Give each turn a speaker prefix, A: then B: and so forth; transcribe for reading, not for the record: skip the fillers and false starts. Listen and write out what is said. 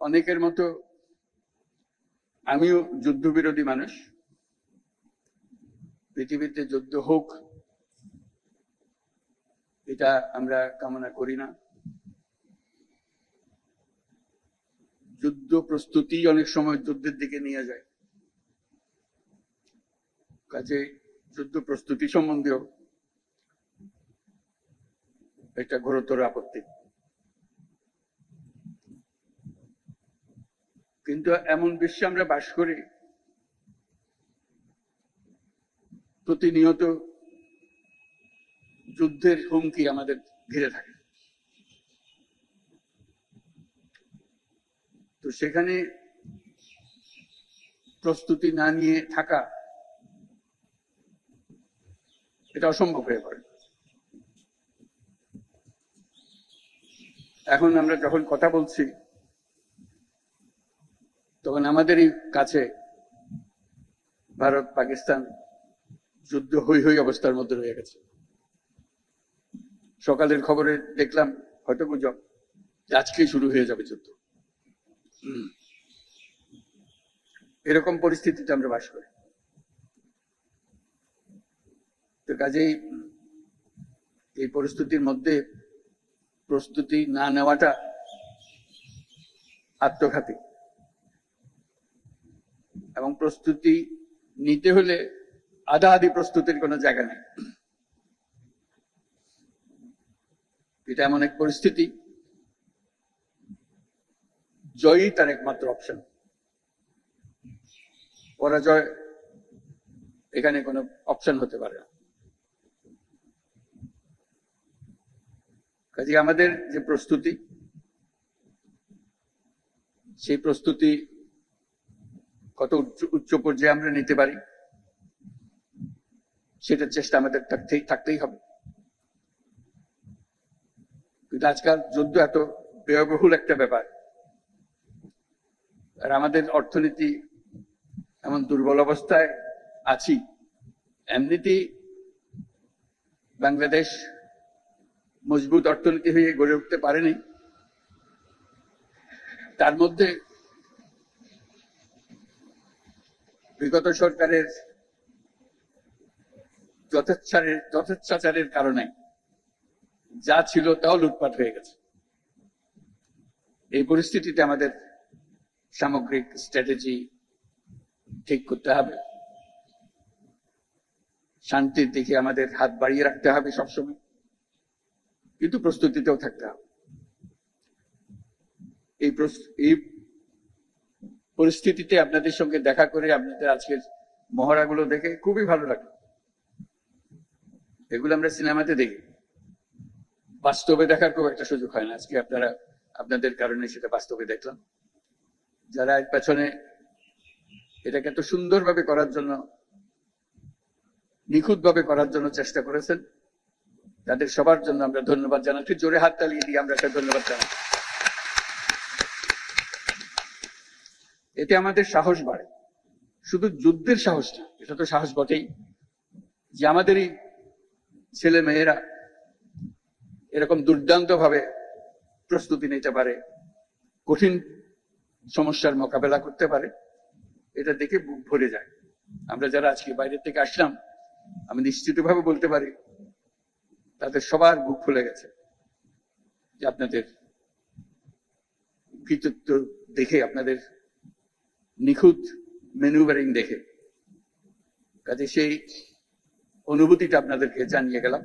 A: অনেকের মতো আমিও যুদ্ধবিরোধী মানুষ। পৃথিবীতে যুদ্ধ হোক এটা আমরা কামনা করি না। যুদ্ধ প্রস্তুতি অনেক সময় যুদ্ধের দিকে নিয়ে যায়। কাজে যুদ্ধ প্রস্তুতি সম্বন্ধেও একটা ঘোরতর আপত্তি। কিন্তু এমন বিশ্বে আমরা বাস করি, প্রতিনিয়ত যুদ্ধের হুমকি আমাদের ঘিরে থাকে। তো সেখানে প্রস্তুতি না নিয়ে থাকা এটা অসম্ভব হয়ে পড়ে। এখন আমরা যখন কথা বলছি তখন আমাদেরই কাছে ভারত পাকিস্তান যুদ্ধ হই হই অবস্থার মধ্যে রয়ে গেছে। সকালের খবরে দেখলাম, হয়তো গুজব, আজকেই শুরু হয়ে যাবে যুদ্ধ। এরকম পরিস্থিতিতে আমরা বাস করি। তো কাজেই এই পরিস্থিতির মধ্যে প্রস্তুতি না নেওয়াটা আত্মঘাতী, এবং প্রস্তুতি নিতে হলে আধা আধি প্রস্তুতির কোনো জায়গা নেই। এটা এমন এক পরিস্থিতি, জয়ই তার একমাত্র অপশন। পরাজয় এখানে কোনো অপশন হতে পারে না। কাজে আমাদের যে প্রস্তুতি, সেই প্রস্তুতি কত উচ্চ পর্যায়ে আমরা নিতে পারি সেটার চেষ্টা আমাদের থাকতেই হবে। কিন্তু আজকাল যুদ্ধ এত ব্যয়বহুল একটা ব্যাপার, আর আমাদের অর্থনীতি এমন দুর্বল অবস্থায় আছি। এমনিতেই বাংলাদেশ মজবুত অর্থনীতি হয়ে গড়ে উঠতে পারেনি, তার মধ্যে বিগত সরকারের যথেচ্ছাচারের কারণে যা ছিল তাও লুটপাট হয়ে গেছে। এই পরিস্থিতিতে আমাদের সামগ্রিক স্ট্র্যাটেজি ঠিক করতে হবে। শান্তির দিকে আমাদের হাত বাড়িয়ে রাখতে হবে সবসময়, কিন্তু প্রস্তুতিতেও থাকতে হবে। এই পরিস্থিতিতে আপনাদের সঙ্গে দেখা করে, আপনাদের আজকের মহড়াগুলো দেখে খুবই ভালো লাগলো। এগুলো আমরা সিনেমাতে দেখি, বাস্তবে দেখার খুব একটা সুযোগ হয় না। আজকে আপনাদের কারণে সেটা বাস্তবে দেখলাম। যারা এর পেছনে এটাকে এত সুন্দরভাবে করার জন্য, নিখুঁতভাবে করার জন্য চেষ্টা করেছেন, তাদের সবার জন্য আমরা ধন্যবাদ জানাচ্ছি। জোরে হাত তালিয়ে দিয়ে আমরা একটা ধন্যবাদ জানাই। এতে আমাদের সাহস বাড়ে, শুধু যুদ্ধের সাহস না, এটা তো সাহস বটেই, যে আমাদেরই ছেলে মেয়েরা এরকম দুর্দান্ত ভাবে প্রস্তুতি নিতে পারে, কঠিন সমস্যার মোকাবেলা করতে পারে, এটা দেখে বুক ভরে যায়। আমরা যারা আজকে বাইরে থেকে আসলাম, আমি নিশ্চিতভাবে বলতে পারি তাদের সবার বুক ফুলে গেছে, যে আপনাদের কৃতিত্ব দেখে, আপনাদের নিখুঁত ম্যানুভারিং দেখে। কাজে সেই অনুভূতিটা আপনাদেরকে জানিয়ে গেলাম।